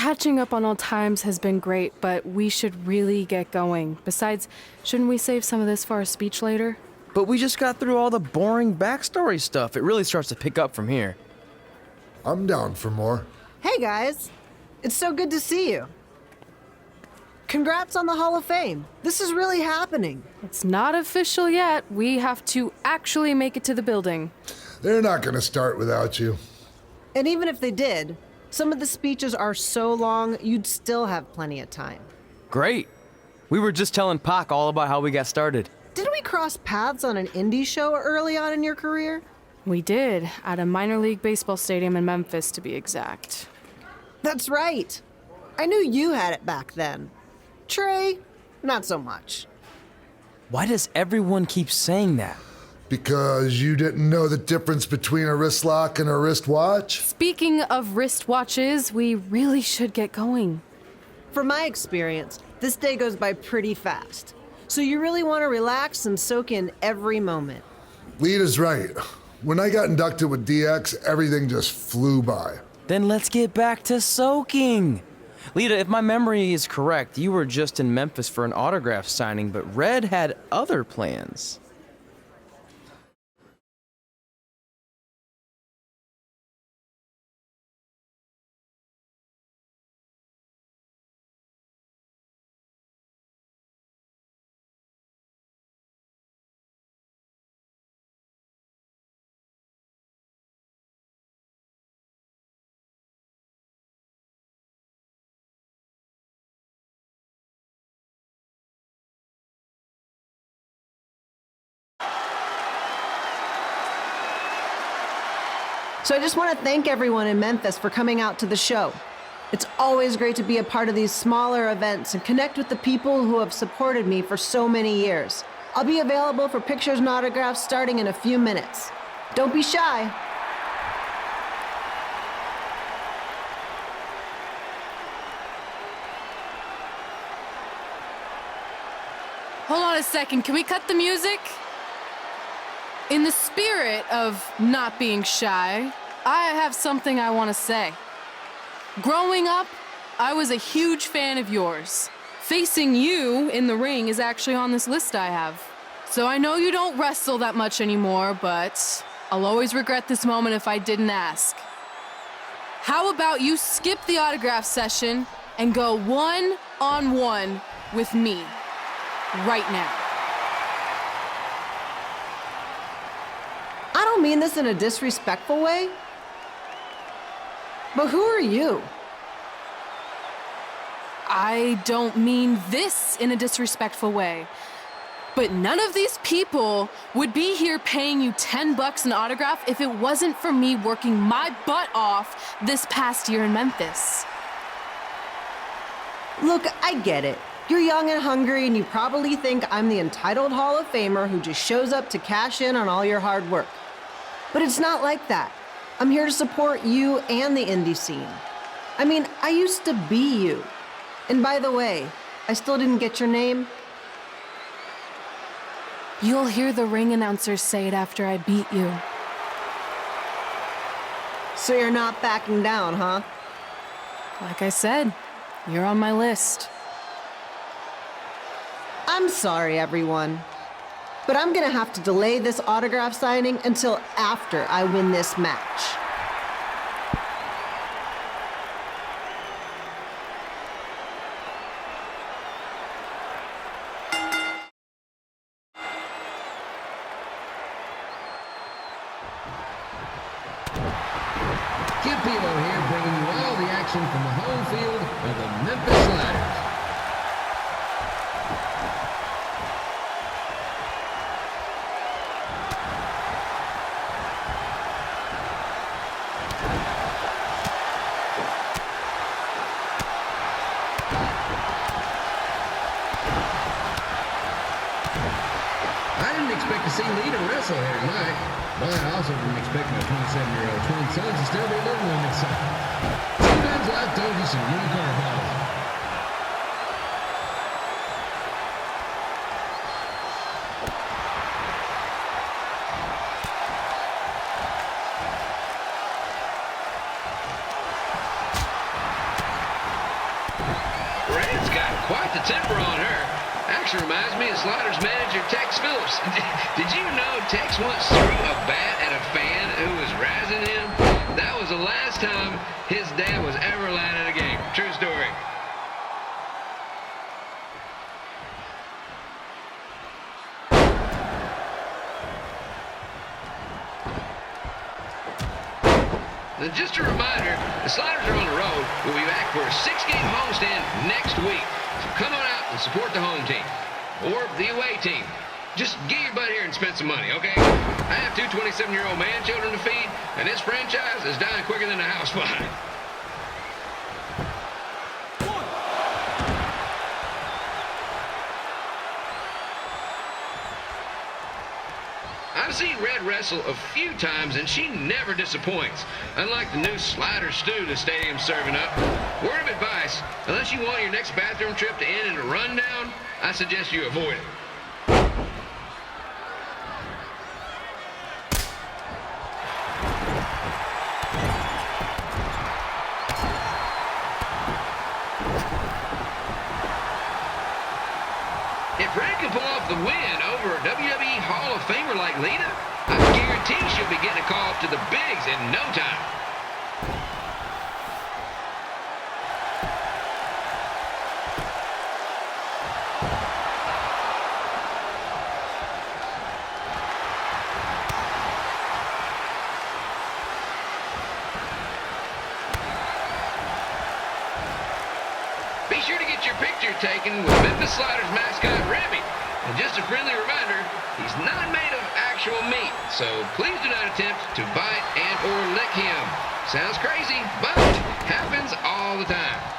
Catching up on old times has been great, but we should really get going. Besides, shouldn't we save some of this for our speech later? But we just got through all the boring backstory stuff. It really starts to pick up from here. I'm down for more. Hey guys, it's so good to see you. Congrats on the Hall of Fame. This is really happening. It's not official yet. We have to actually make it to the building. They're not gonna start without you. And even if they did, some of the speeches are so long, you'd still have plenty of time. Great. We were just telling Pac all about how we got started. Didn't we cross paths on an indie show early on in your career? We did, at a minor league baseball stadium in Memphis, to be exact. That's right. I knew you had it back then. Trey, not so much. Why does everyone keep saying that? Because you didn't know the difference between a wrist lock and a wristwatch? Speaking of wristwatches, we really should get going. From my experience, this day goes by pretty fast. So you really want to relax and soak in every moment. Lita's right. When I got inducted with DX, everything just flew by. Then let's get back to soaking. Lita, if my memory is correct, you were just in Memphis for an autograph signing, but Red had other plans. So I just want to thank everyone in Memphis for coming out to the show. It's always great to be a part of these smaller events and connect with the people who have supported me for so many years. I'll be available for pictures and autographs starting in a few minutes. Don't be shy. Hold on a second, can we cut the music? In the spirit of not being shy, I have something I want to say. Growing up, I was a huge fan of yours. Facing you in the ring is actually on this list I have. So I know you don't wrestle that much anymore, but I'll always regret this moment if I didn't ask. How about you skip the autograph session and go one-on-one with me right now? I don't mean this in a disrespectful way, but who are you? I don't mean this in a disrespectful way, but none of these people would be here paying you $10 an autograph if it wasn't for me working my butt off this past year in Memphis. Look, I get it. You're young and hungry, and you probably think I'm the entitled Hall of Famer who just shows up to cash in on all your hard work. But it's not like that. I'm here to support you and the indie scene. I mean, I used to be you. And by the way, I still didn't get your name. You'll hear the ring announcers say it after I beat you. So you're not backing down, huh? Like I said, you're on my list. I'm sorry, everyone. But I'm gonna have to delay this autograph signing until after I win this match. Skip Pilo here, bringing you all the action from the home field of the Memphis Ladders. I didn't expect to see Lita wrestle here tonight, but I also didn't expect my 27-year-old twin sons to still be living with me, so sometimes life throws you some new curveballs. temper on her. Actually reminds me of Slaughter's manager, Tex Phillips. Did you know Tex once threw a bat at a fan who was razzing him? That was the last time his dad was ever allowed at a game. True story. And just a reminder, the Sliders are on the road. We'll be back for a 6-game homestand next week. So come on out and support the home team or the away team. Just get your butt here and spend some money, okay? I have two 27-year-old man children to feed, and this franchise is dying quicker than a house fire. I've seen Red wrestle a few times, and she never disappoints. Unlike the new slider stew the stadium's serving up. Word of advice, unless you want your next bathroom trip to end in a rundown, I suggest you avoid it. If Red can pull off the win over a WWE Hall of Famer like Lita, I guarantee she'll be getting a call up to the bigs in no time. Be sure to get your picture taken with Memphis Sliders mascot Remy. And just a friendly reminder, he's not made of actual meat, so please do not attempt to bite and or lick him. Sounds crazy, but happens all the time.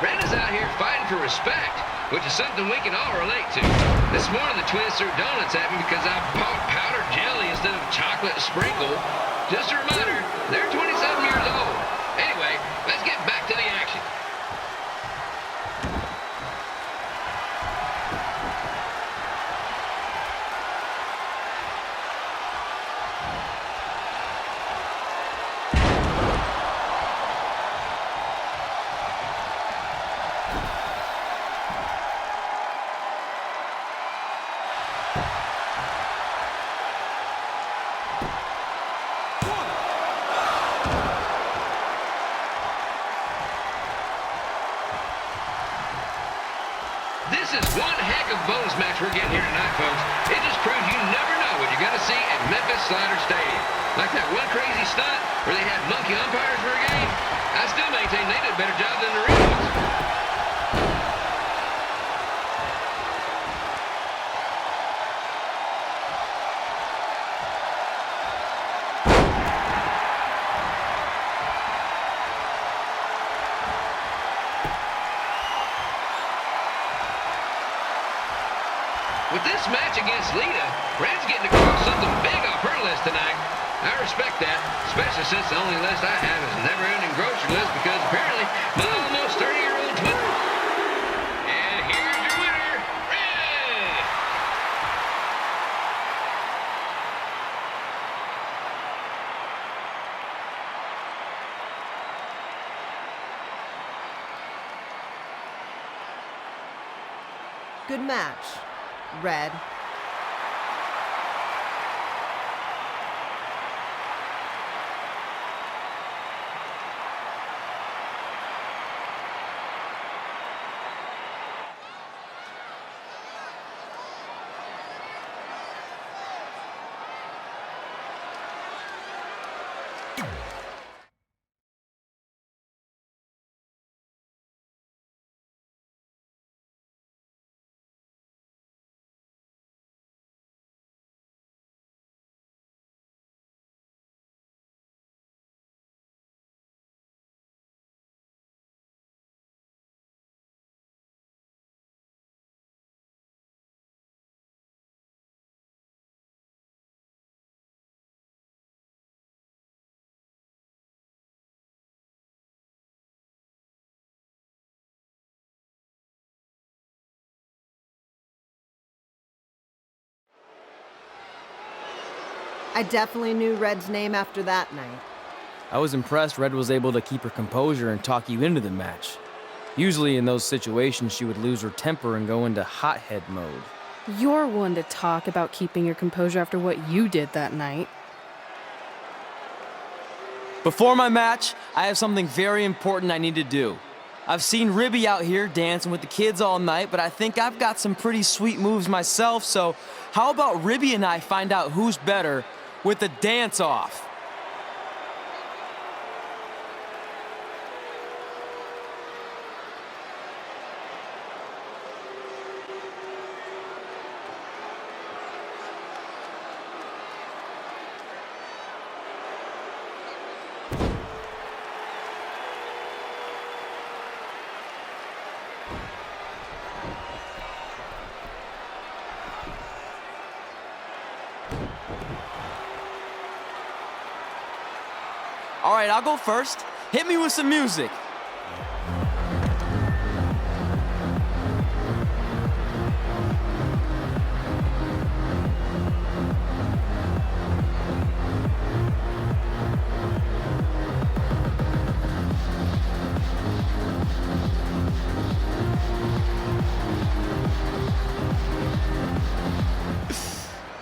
Red is out here fighting for respect, which is something we can all relate to. This morning, the twins threw donuts at me because I bought powdered jelly instead of chocolate sprinkle. Just a reminder, they're 27 years old. Anyway, let's get back to the action. This is one heck of a bonus match we're getting here tonight, folks. It just proves you never know what you're going to see at Memphis Slider Stadium. Like that one crazy stunt where they had monkey umpires for a game. I still maintain they did a better job than the real ones. With this match against Lita, Red's getting to cross something big off her list tonight. I respect that, especially since the only list I have is a never-ending grocery list because apparently my almost 30-year-old twin. And here's your winner, Red! Good match, Red. I definitely knew Red's name after that night. I was impressed Red was able to keep her composure and talk you into the match. Usually in those situations, she would lose her temper and go into hothead mode. You're one to talk about keeping your composure after what you did that night. Before my match, I have something very important I need to do. I've seen Ribby out here dancing with the kids all night, but I think I've got some pretty sweet moves myself, so how about Ribby and I find out who's better with the dance-off? All right, I'll go first. Hit me with some music.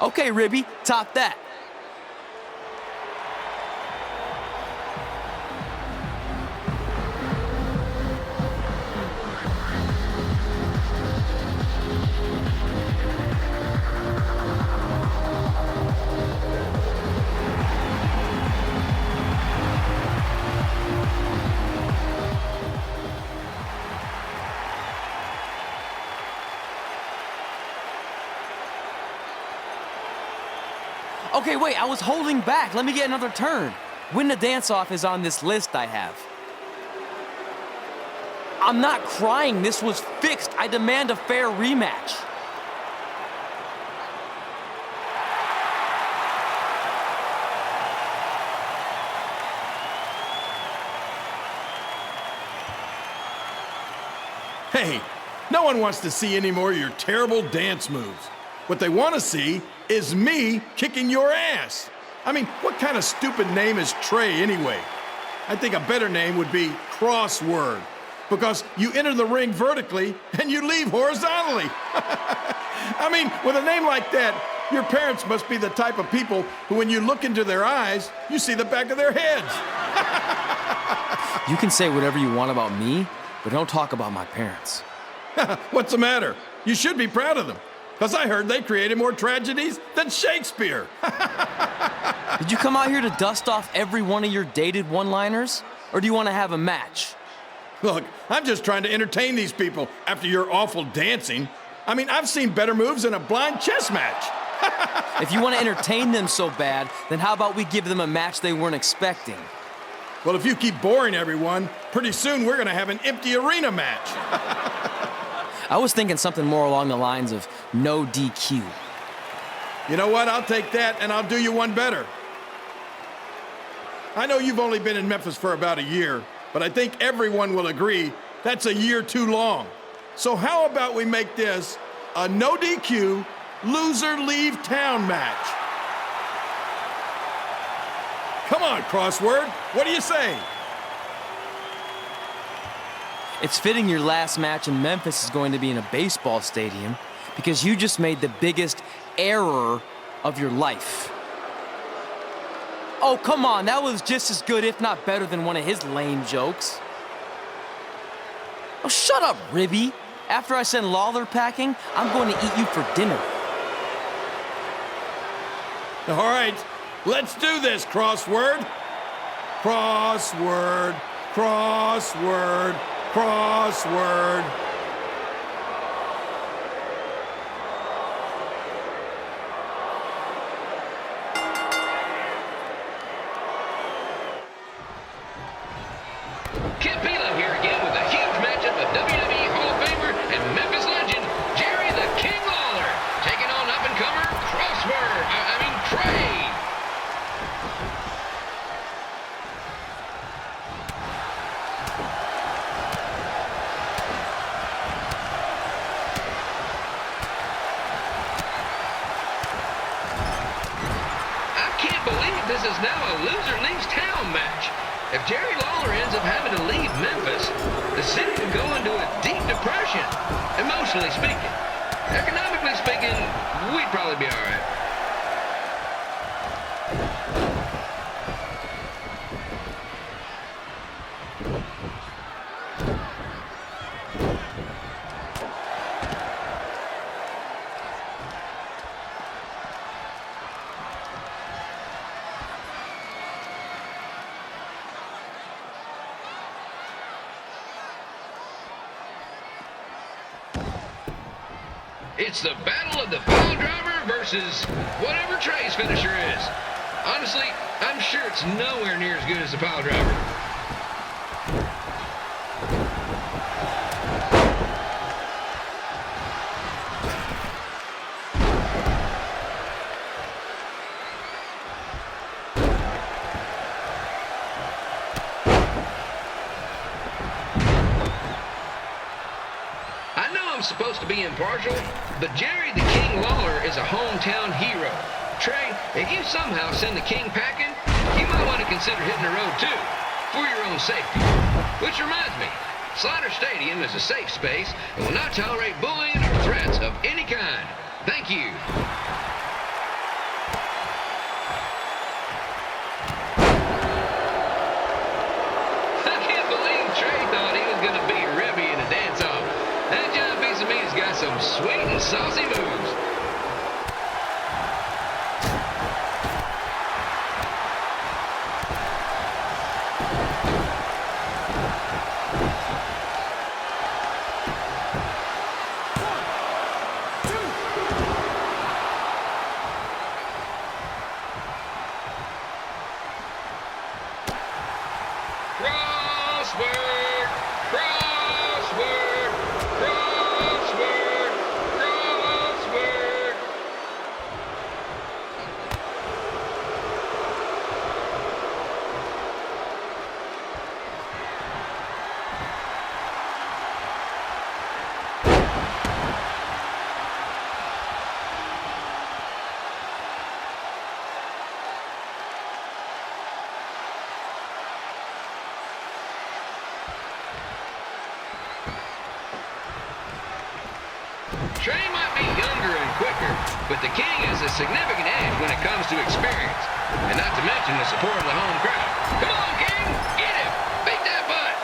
Okay, Ribby, top that. Okay, wait, I was holding back. Let me get another turn. Win the dance-off is on this list I have. I'm not crying. This was fixed. I demand a fair rematch. Hey, no one wants to see any more of your terrible dance moves. What they want to see is me kicking your ass. I mean, what kind of stupid name is Trey anyway? I think a better name would be Crossword, because you enter the ring vertically and you leave horizontally. I mean, with a name like that, your parents must be the type of people who, when you look into their eyes, you see the back of their heads. You can say whatever you want about me, but don't talk about my parents. What's the matter? You should be proud of them, because I heard they created more tragedies than Shakespeare. Did you come out here to dust off every one of your dated one-liners? Or do you want to have a match? Look, I'm just trying to entertain these people after your awful dancing. I mean, I've seen better moves in a blind chess match. If you want to entertain them so bad, then how about we give them a match they weren't expecting? Well, if you keep boring everyone, pretty soon we're going to have an empty arena match. I was thinking something more along the lines of no DQ. You know what? I'll take that, and I'll do you one better. I know you've only been in Memphis for about a year, but I think everyone will agree that's a year too long. So how about we make this a no DQ, loser leave town match? Come on, Crossword. What do you say? It's fitting your last match in Memphis is going to be in a baseball stadium because you just made the biggest error of your life. Oh, come on, that was just as good, if not better, than one of his lame jokes. Oh, shut up, Ribby. After I send Lawler packing, I'm going to eat you for dinner. All right, let's do this, Crossword. Crossword, crossword, crossword. Kid Pila here again with a huge matchup of WWE Hall of Famer and Memphis legend Jerry the King Lawler taking on up-and-comer Trey. I If Jerry Lawler ends up having to leave Memphis, the city could go into a deep depression, emotionally speaking. Economically speaking, we'd probably be all right. It's the battle of the pile driver versus whatever Trey's finisher is. Honestly, I'm sure it's nowhere near as good as the pile driver. I'm supposed to be impartial, but Jerry the King Lawler is a hometown hero. Trey, if you somehow send the King packing, you might want to consider hitting the road too, for your own safety. Which reminds me, Slaughter Stadium is a safe space and will not tolerate bullying or threats of any kind. Thank you. I can't believe Trey thought he was going to beat Ribby in a dance-off. That giant piece of meat's got some sweet and saucy moves. Crossword! Crossword! Crossword! Crossword! Trey might be younger and quicker, but the King has a significant edge when it comes to experience, and not to mention the support of the home crowd. Come on, King! Get him! Beat that butt!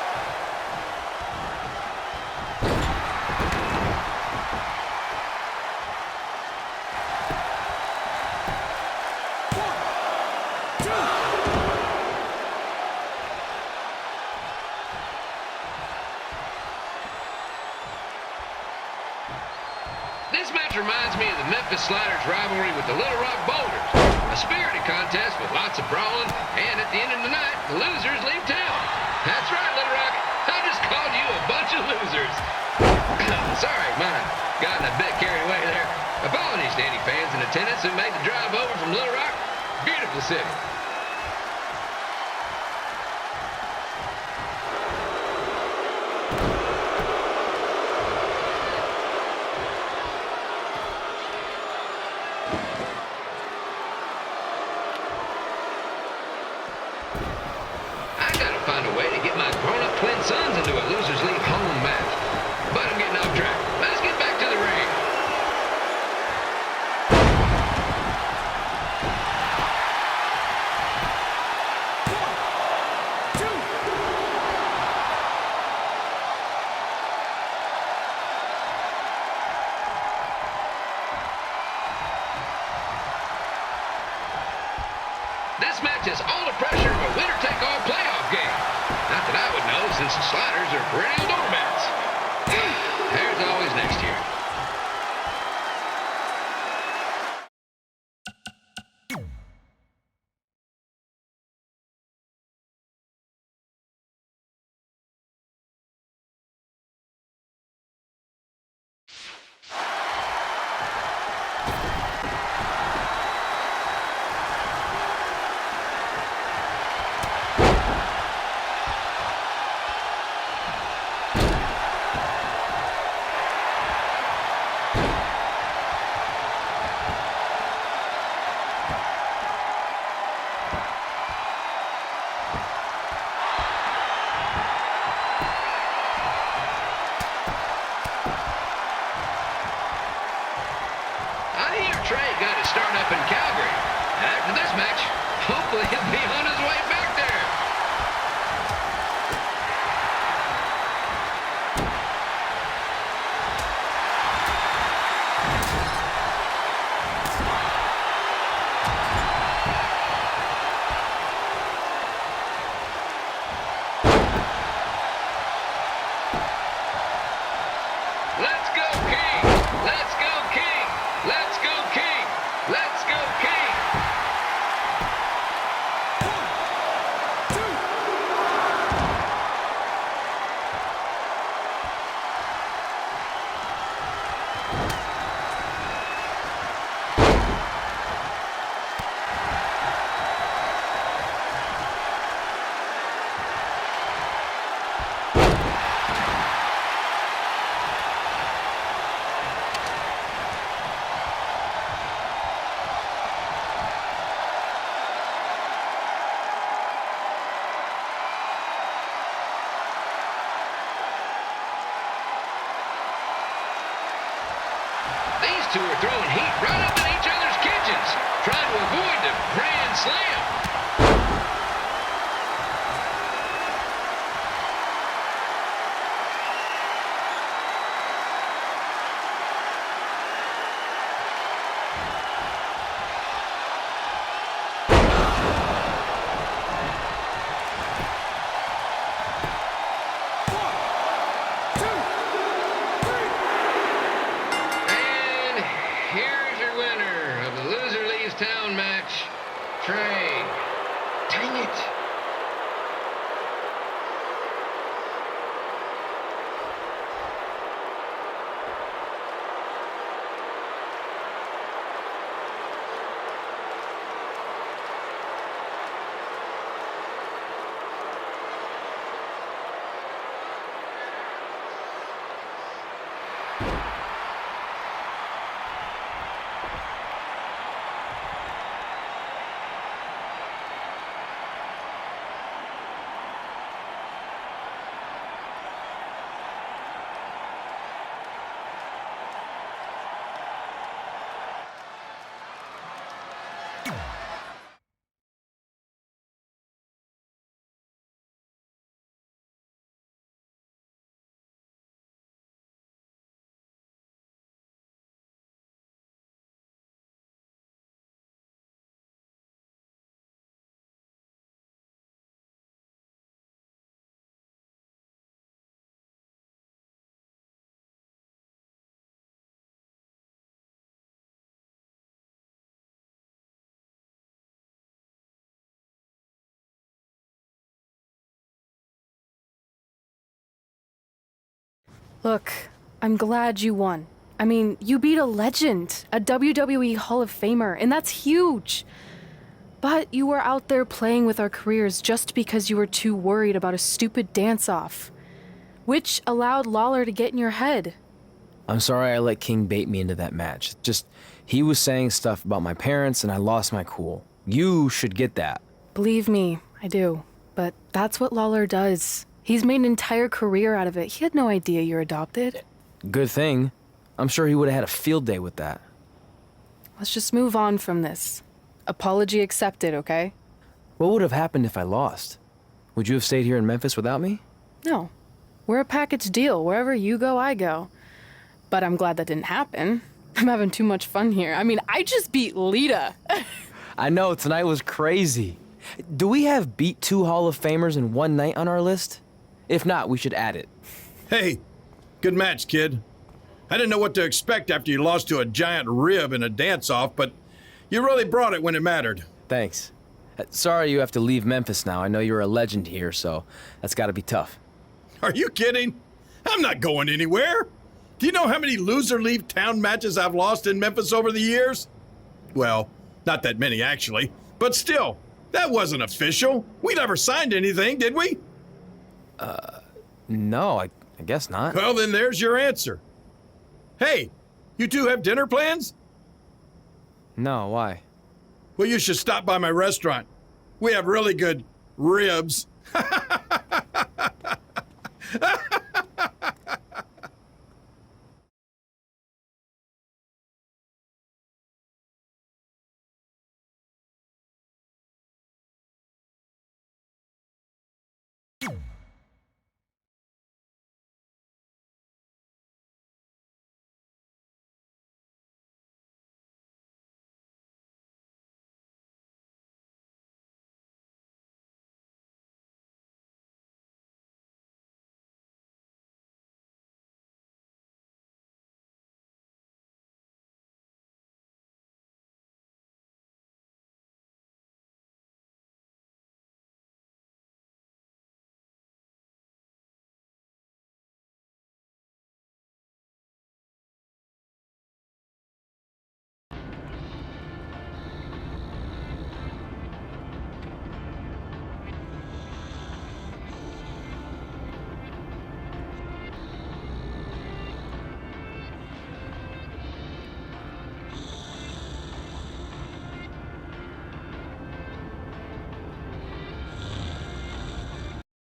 This match reminds me of the Memphis Sliders' rivalry with the Little Rock Boulders. A spirited contest with lots of brawling, and at the end of the night, the losers leave town. That's right, Little Rock. I just called you a bunch of losers. Sorry, mine. Gotten a bit carried away there. Apologies to any fans in attendance who made the drive over from Little Rock. Beautiful city. Find a way to get my grown-up twin sons into a losers leave home match. But I'm getting off track. Let's get back to the ring. This match has all the pressure of a winner-take-all playoff game. Not that I would know, since the Sliders are perennial doormats. There's always next year. Let's go, King! Let's go, King! Let's go, King! Let's go, King! These two are throwing heat right up in each other's kitchens, trying to avoid the Grand Slam. And here's your winner of the Loser Leaves Town match, Trey. Dang it. Look, I'm glad you won. I mean, you beat a legend, a WWE Hall of Famer, and that's huge. But you were out there playing with our careers just because you were too worried about a stupid dance-off, which allowed Lawler to get in your head. I'm sorry I let King bait me into that match. Just, he was saying stuff about my parents and I lost my cool. You should get that. Believe me, I do. But that's what Lawler does. He's made an entire career out of it. He had no idea you're adopted. Good thing. I'm sure he would have had a field day with that. Let's just move on from this. Apology accepted, okay? What would have happened if I lost? Would you have stayed here in Memphis without me? No. We're a package deal. Wherever you go, I go. But I'm glad that didn't happen. I'm having too much fun here. I mean, I just beat Lita. I know, tonight was crazy. Do we have beat 2 Hall of Famers in one night on our list? If not, we should add it. Hey, good match, kid. I didn't know what to expect after you lost to a giant rib in a dance-off, but you really brought it when it mattered. Thanks. Sorry you have to leave Memphis now. I know you're a legend here, so that's gotta be tough. Are you kidding? I'm not going anywhere. Do you know how many loser leave town matches I've lost in Memphis over the years? Well, not that many actually, but still, that wasn't official. We never signed anything, did we? No, I guess not. Well, then there's your answer. Hey, you two have dinner plans? No, why? Well, you should stop by my restaurant. We have really good ribs.